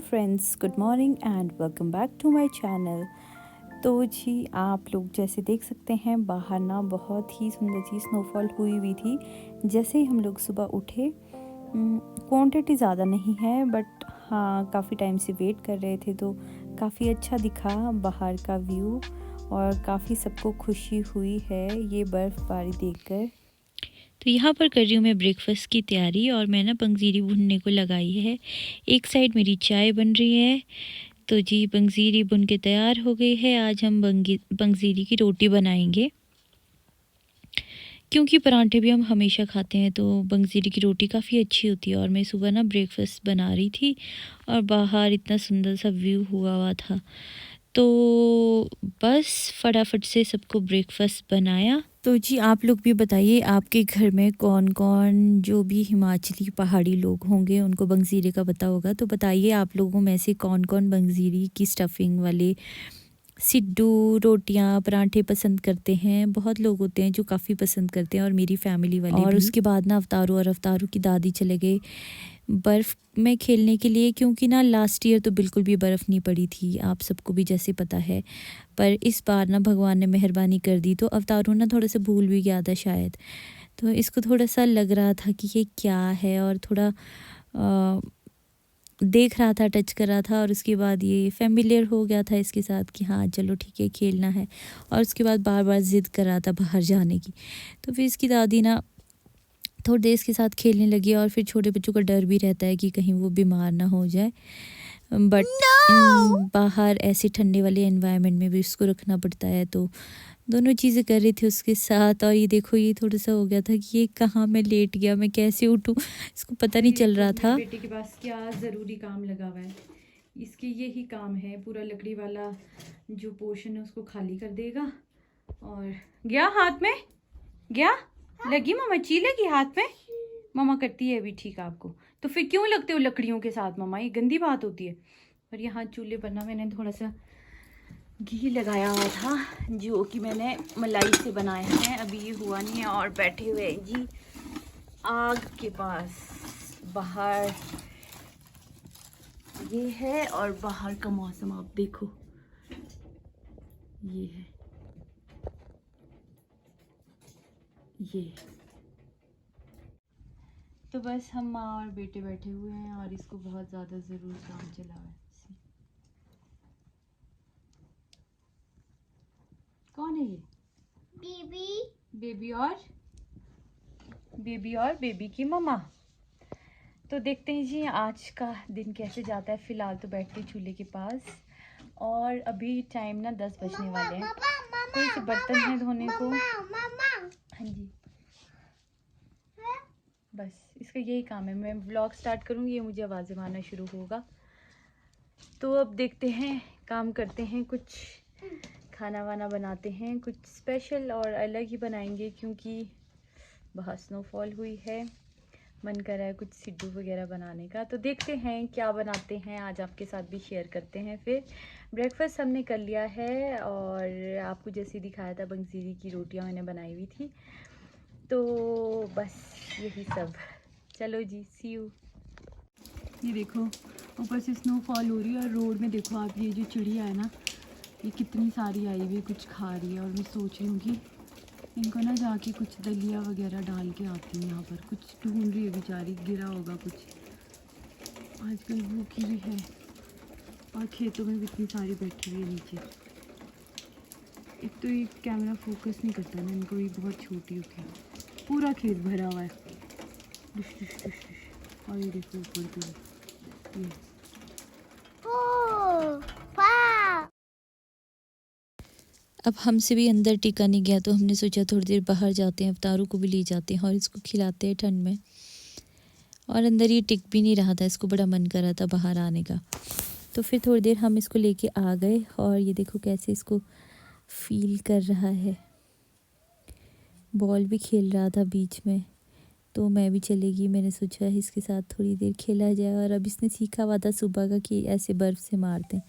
Friends, good morning and welcome back to my channel. तो जी आप लोग जैसे देख सकते हैं बाहर ना बहुत ही सुंदर सी स्नोफॉल हुई हुई थी। जैसे ही हम लोग सुबह उठे, क्वांटिटी ज़्यादा नहीं है बट हाँ काफ़ी टाइम से वेट कर रहे थे तो काफ़ी अच्छा दिखा बाहर का व्यू और काफ़ी सबको खुशी हुई है ये बर्फ़बारी देखकर। तो यहाँ पर कर रही हूँ मैं ब्रेकफास्ट की तैयारी और मैं ना पंगजीरी भुनने को लगाई है। एक साइड मेरी चाय बन रही है। तो जी पंगजीरी भुन के तैयार हो गई है। आज हम पंगजीरी की रोटी बनाएंगे, क्योंकि परांठे भी हम हमेशा खाते हैं तो पंगजीरी की रोटी काफ़ी अच्छी होती है। और मैं सुबह ना ब्रेकफास्ट बना रही थी और बाहर इतना सुंदर सा व्यू हुआ था, तो बस फटाफट से सबको ब्रेकफास्ट बनाया। तो जी आप लोग भी बताइए आपके घर में कौन कौन जो भी हिमाचली पहाड़ी लोग होंगे उनको बंगजीरे का पता होगा, तो बताइए आप लोगों में से कौन कौन बंगजीरी की स्टफिंग वाले सिड्डू रोटियां पराठे पसंद करते हैं। बहुत लोग होते हैं जो काफ़ी पसंद करते हैं और मेरी फैमिली वाले और भी। उसके बाद ना अवतारू और अवतारू की दादी चले गए बर्फ़ में खेलने के लिए, क्योंकि ना लास्ट ईयर तो बिल्कुल भी बर्फ़ नहीं पड़ी थी, आप सबको भी जैसे पता है। पर इस बार ना भगवान ने मेहरबानी कर दी तो अवतारू ना थोड़ा सा भूल भी गया था शायद, तो इसको थोड़ा सा लग रहा था कि ये क्या है और थोड़ा देख रहा था, टच कर रहा था और उसके बाद ये फेमिलियर हो गया था इसके साथ कि हाँ चलो ठीक है खेलना है। और उसके बाद बार बार ज़िद कर रहा था बाहर जाने की, तो फिर इसकी दादी ना थोड़ी देर इसके साथ खेलने लगी। और फिर छोटे बच्चों का डर भी रहता है कि कहीं वो बीमार ना हो जाए, बट बाहर ऐसे ठंडे वाले एनवायरनमेंट में भी उसको रखना पड़ता है, तो दोनों चीज़ें कर रही थी उसके साथ। और ये देखो ये थोड़ा सा हो गया था कि ये कहाँ मैं लेट गया, मैं कैसे उठूँ, इसको पता नहीं चल रहा था। बेटे के पास क्या ज़रूरी काम लगा हुआ है, इसके यही काम है, पूरा लकड़ी वाला जो पोर्शन है उसको खाली कर देगा। और गया हाथ में, गया लगी मामा, ची लगी हाथ में, मामा करती है अभी ठीक आपको। तो फिर क्यों लगते हो लकड़ियों के साथ मामा, ये गंदी बात होती है। और यहाँ चूल्हे पर ना मैंने थोड़ा सा घी लगाया हुआ था जो कि मैंने मलाई से बनाया है, अभी ये हुआ नहीं है। और बैठे हुए हैं जी आग के पास, बाहर ये है और बाहर का मौसम आप देखो, ये है ये। तो बस हम माँ और बेटे बैठे हुए हैं और इसको बहुत ज़्यादा ज़रूर काम चला है। कौन है ये? बेबी और बेबी की मम्मा। तो देखते हैं जी आज का दिन कैसे जाता है। फिलहाल तो बैठते चूल्हे के पास और अभी टाइम ना 10 बजने वाले हैं। थोड़े से बर्तन हैं धोने को। हाँ जी, बस इसका यही काम है। मैं व्लॉग स्टार्ट करूँगी, ये मुझे आवाज़ें मारना शुरू होगा। तो अब देखते हैं, काम करते हैं, कुछ खाना वाना बनाते हैं, कुछ स्पेशल और अलग ही बनाएंगे क्योंकि बहुत स्नोफॉल हुई है। मन कर रहा है कुछ सिड्डू वगैरह बनाने का, तो देखते हैं क्या बनाते हैं, आज आपके साथ भी शेयर करते हैं। फिर ब्रेकफास्ट हमने कर लिया है और आपको जैसे दिखाया था बंगजीरी की रोटियां मैंने बनाई हुई थी, तो बस यही सब। चलो जी, सी यू। ये देखो ऊपर से स्नोफॉल हो रही है और रोड में देखो आप, ये जो चिड़िया है ना ये कितनी सारी आई हुई कुछ खा रही है। और मैं सोच रही हूँ कि इनको ना जाके कुछ दलिया वगैरह डाल के आती हूँ। यहाँ पर कुछ ढूंढ रही है बेचारी, गिरा होगा कुछ, आजकल भूखी भी है। और खेतों में भी इतनी सारी बैठी हुई है नीचे। एक तो ये कैमरा फोकस नहीं करता ना, इनको ये बहुत छोटी होती है। पूरा खेत भरा हुआ है, डिश डिश डिश डिश। और ये देखो ऊपर तो ये अब हमसे भी अंदर टिका नहीं गया तो हमने सोचा थोड़ी देर बाहर जाते हैं, अवतारू को भी ले जाते हैं और इसको खिलाते हैं ठंड में। और अंदर ये टिक भी नहीं रहा था, इसको बड़ा मन कर रहा था बाहर आने का। तो फिर थोड़ी देर हम इसको लेके आ गए और ये देखो कैसे इसको फील कर रहा है। बॉल भी खेल रहा था बीच में, तो मैं भी चलेगी, मैंने सोचा इसके साथ थोड़ी देर खेला जाए। और अब इसने सीखा हुआ था सुबह का कि ऐसे बर्फ़ से मारते हैं।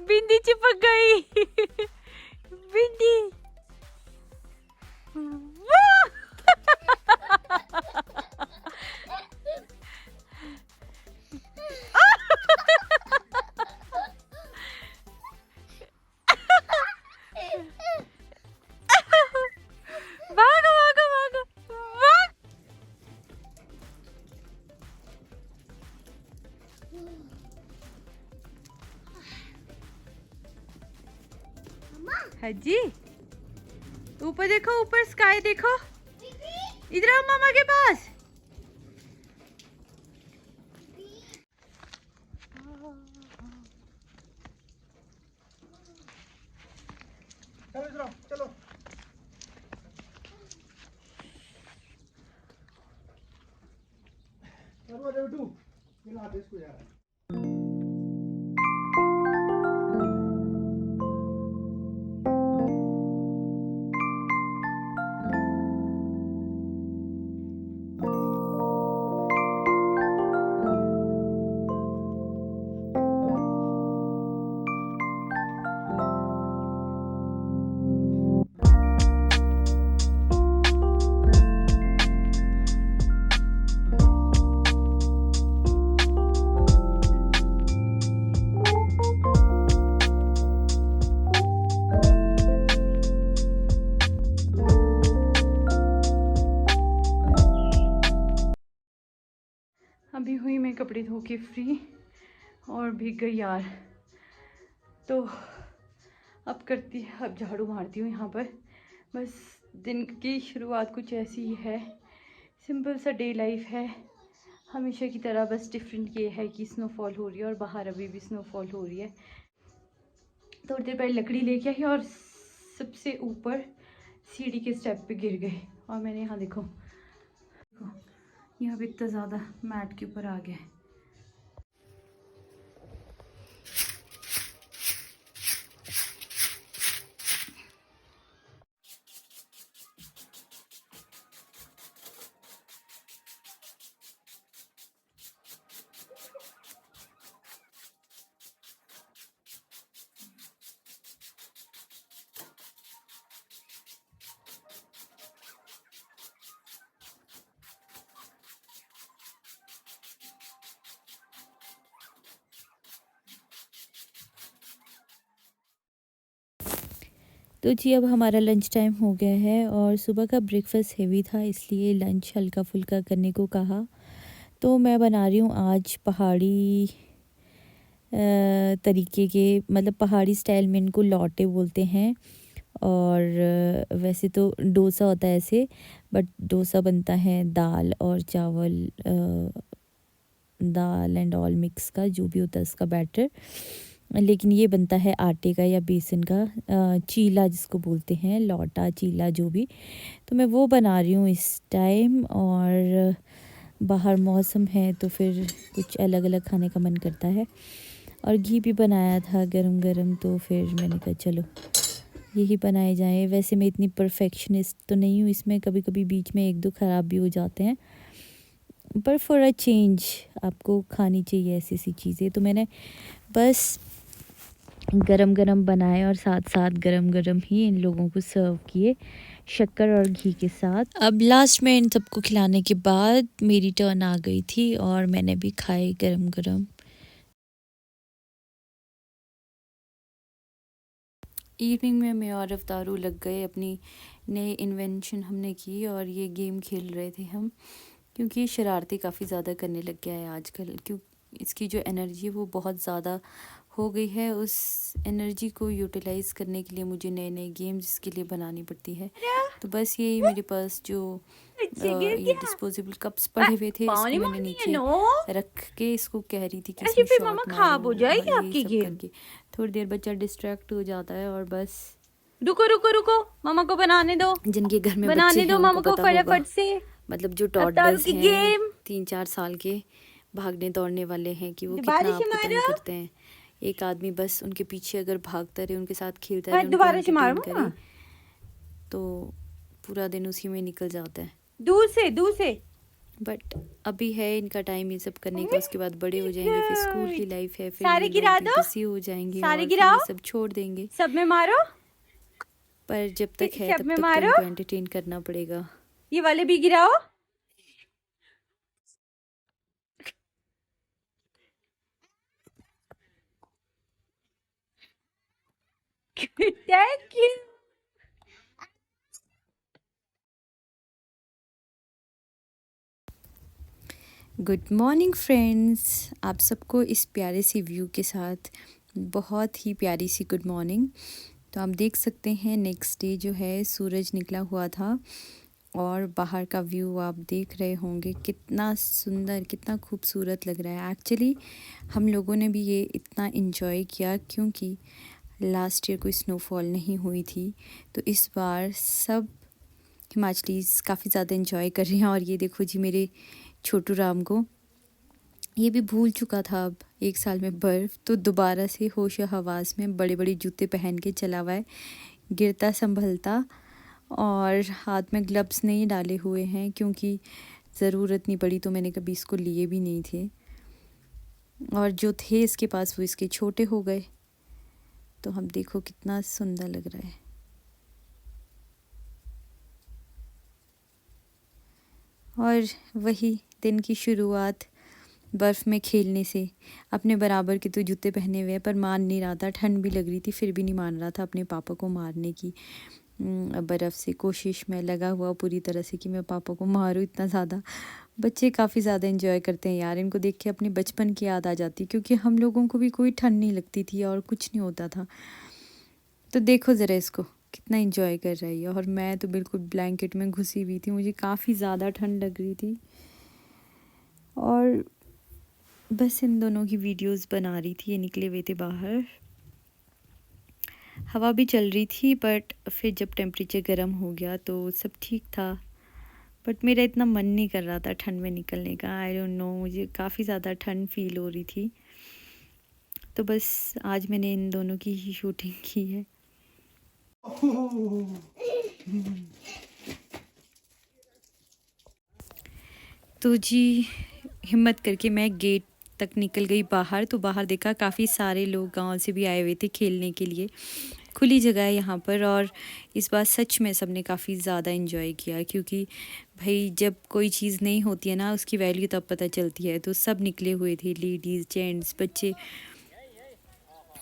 बिंदी चिपक गई बिंदी हाँ जी, ऊपर देखो, ऊपर स्काई देखो। इधर आओ मामा के पास। चलो इसको यार। अभी हुई मैं कपड़े धो के फ्री और भीग गई यार। तो अब झाड़ू मारती हूँ यहाँ पर। बस दिन की शुरुआत कुछ ऐसी ही है, सिंपल सा डे लाइफ है हमेशा की तरह। बस डिफरेंट ये है कि स्नोफॉल हो रही है और बाहर अभी भी स्नोफॉल हो रही है। थोड़ी देर पहले लकड़ी लेके आई और सबसे ऊपर सीढ़ी के स्टेप पे गिर गए और मैंने यहाँ देखो यहाँ पे इतना ज़्यादा मैट के ऊपर आ गया। तो जी अब हमारा लंच टाइम हो गया है और सुबह का ब्रेकफास्ट हेवी था, इसलिए लंच हल्का फुल्का करने को कहा। तो मैं बना रही हूँ आज पहाड़ी तरीके के, मतलब पहाड़ी स्टाइल में इनको लौटे बोलते हैं। और वैसे तो डोसा होता है ऐसे, बट डोसा बनता है दाल और चावल, दाल एंड ऑल मिक्स का जो भी होता है उसका बैटर। लेकिन ये बनता है आटे का या बेसन का, चीला जिसको बोलते हैं, लौटा चीला जो भी। तो मैं वो बना रही हूँ इस टाइम। और बाहर मौसम है तो फिर कुछ अलग अलग खाने का मन करता है। और घी भी बनाया था गरम गरम, तो फिर मैंने कहा चलो यही बनाए जाएं। वैसे मैं इतनी परफेक्शनिस्ट तो नहीं हूँ इसमें, कभी कभी बीच में एक दो ख़राब भी हो जाते हैं, पर फॉर अ चेंज आपको खानी चाहिए ऐसी सी चीज़ें। तो मैंने बस गरम गरम बनाए और साथ साथ गरम गरम ही इन लोगों को सर्व किए शक्कर और घी के साथ। अब लास्ट में इन सबको खिलाने के बाद मेरी टर्न आ गई थी और मैंने भी खाए गरम गरम। इवनिंग में मैं और अवतारू लग गए, अपनी नई इन्वेंशन हमने की और ये गेम खेल रहे थे हम, क्योंकि ये शरारती काफ़ी ज़्यादा करने लग गया है आजकल। क्यों इसकी जो एनर्जी है वो बहुत ज़्यादा हो गई है। उस एनर्जी को यूटिलाइज़ करने के लिए मुझे नए नए गेम्स इसके लिए बनानी पड़ती है। तो बस यही मेरे पास जो ये डिस्पोजेबल कप्स पड़े हुए थे, इसको मैंने नीचे रख के इसको कह रही थी कि इसमें शॉट मारो, यही सब करके थोड़ी देर बच्चा डिस्ट्रैक्ट हो जाता है। और बस रुको रुको रुको, मामा को बनाने दो, जिनके घर में बनाने बच्चे दो हैं मामा उनको को पता होगा, फटाफट से। मतलब जो टॉडलर्स हैं 3-4 साल के भागने दौड़ने वाले हैं कि वो कितना आपको तंग करते हैं। एक आदमी बस उनके पीछे अगर भागता रहे, उनके साथ खेलता रहे, उनको एंटरटेन करे, तो पूरा दिन उसी में निकल जाता है। दूर से बट अभी है इनका टाइम ये सब करने का, उसके बाद बड़े हो जाएंगे, फिर स्कूल की लाइफ है, फिर सारे गिरा दो, बिजी हो जाएंगे सारे और गिराओ, ये सब छोड़ देंगे। सब में मारो, पर जब तक है सब तब में तक तो मारो, उनको एंटरटेन करना पड़ेगा। ये वाले भी गिराओ। Thank you. Good morning friends, आप सबको इस प्यारे सी व्यू के साथ बहुत ही प्यारी सी गुड मॉर्निंग। तो आप देख सकते हैं नेक्स्ट डे जो है सूरज निकला हुआ था और बाहर का व्यू आप देख रहे होंगे कितना सुंदर, कितना खूबसूरत लग रहा है। एक्चुअली हम लोगों ने भी ये इतना इन्जॉय किया क्योंकि लास्ट ईयर कोई स्नोफॉल नहीं हुई थी, तो इस बार सब हिमाचलीज़ काफ़ी ज़्यादा इन्जॉय कर रहे हैं। और ये देखो जी मेरे छोटू राम को, ये भी भूल चुका था अब 1 साल में बर्फ़, तो दोबारा से होश हवास में बड़े बड़े जूते पहन के चला हुआ है, गिरता संभलता। और हाथ में ग्लव्स नहीं डाले हुए हैं क्योंकि ज़रूरत नहीं पड़ी, तो मैंने कभी इसको लिए भी नहीं थे। और जो थे इसके पास वो इसके छोटे हो गए। तो हम देखो कितना सुंदर लग रहा है। और वही दिन की शुरुआत बर्फ़ में खेलने से। अपने बराबर के तो जूते पहने हुए हैं पर मान नहीं रहा था, ठंड भी लग रही थी फिर भी नहीं मान रहा था अपने पापा को मारने की। बर्फ़ से कोशिश में लगा हुआ पूरी तरह से कि मैं पापा को मारूं इतना ज़्यादा। बच्चे काफ़ी ज़्यादा एंजॉय करते हैं यार, इनको देख के अपने बचपन की याद आ जाती, क्योंकि हम लोगों को भी कोई ठंड नहीं लगती थी और कुछ नहीं होता था। तो देखो ज़रा इसको कितना एंजॉय कर रही है। और मैं तो बिल्कुल ब्लैंकेट में घुसी हुई थी, मुझे काफ़ी ज़्यादा ठंड लग रही थी। और बस इन दोनों की वीडियोस बना रही थी। ये निकले हुए थे बाहर, हवा भी चल रही थी, बट फिर जब टेम्परेचर गर्म हो गया तो सब ठीक था। बट मेरा इतना मन नहीं कर रहा था ठंड में निकलने का, आई डोंट नो, मुझे काफ़ी ज़्यादा ठंड फील हो रही थी। तो बस आज मैंने इन दोनों की ही शूटिंग की है। तो जी हिम्मत करके मैं गेट तक निकल गई बाहर, तो बाहर देखा काफ़ी सारे लोग गांव से भी आए हुए थे खेलने के लिए। खुली जगह है यहाँ पर और इस बार सच में सबने काफ़ी ज़्यादा एंजॉय किया, क्योंकि भाई जब कोई चीज़ नहीं होती है ना उसकी वैल्यू तब पता चलती है। तो सब निकले हुए थे, लेडीज़ जेंट्स बच्चे,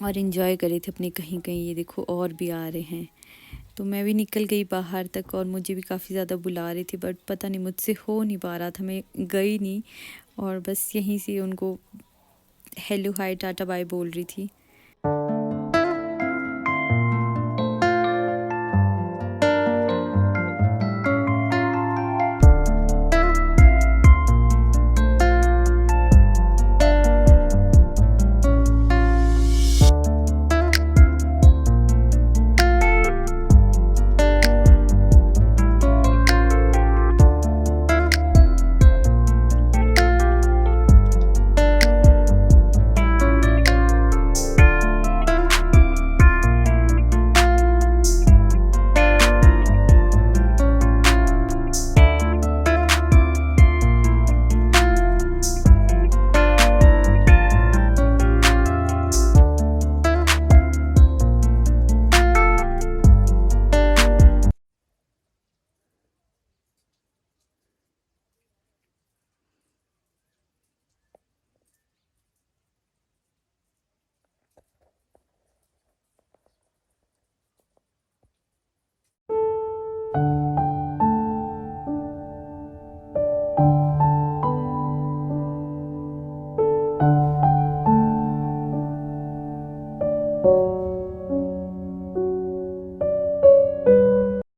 और इन्जॉय करे थे अपने कहीं कहीं। ये देखो और भी आ रहे हैं। तो मैं भी निकल गई बाहर तक और मुझे भी काफ़ी ज़्यादा बुला रही थी, बट पता नहीं मुझसे हो नहीं पा रहा था, मैं गई नहीं और बस यहीं से उनको हेलो हाय टाटा बाय बोल रही थी।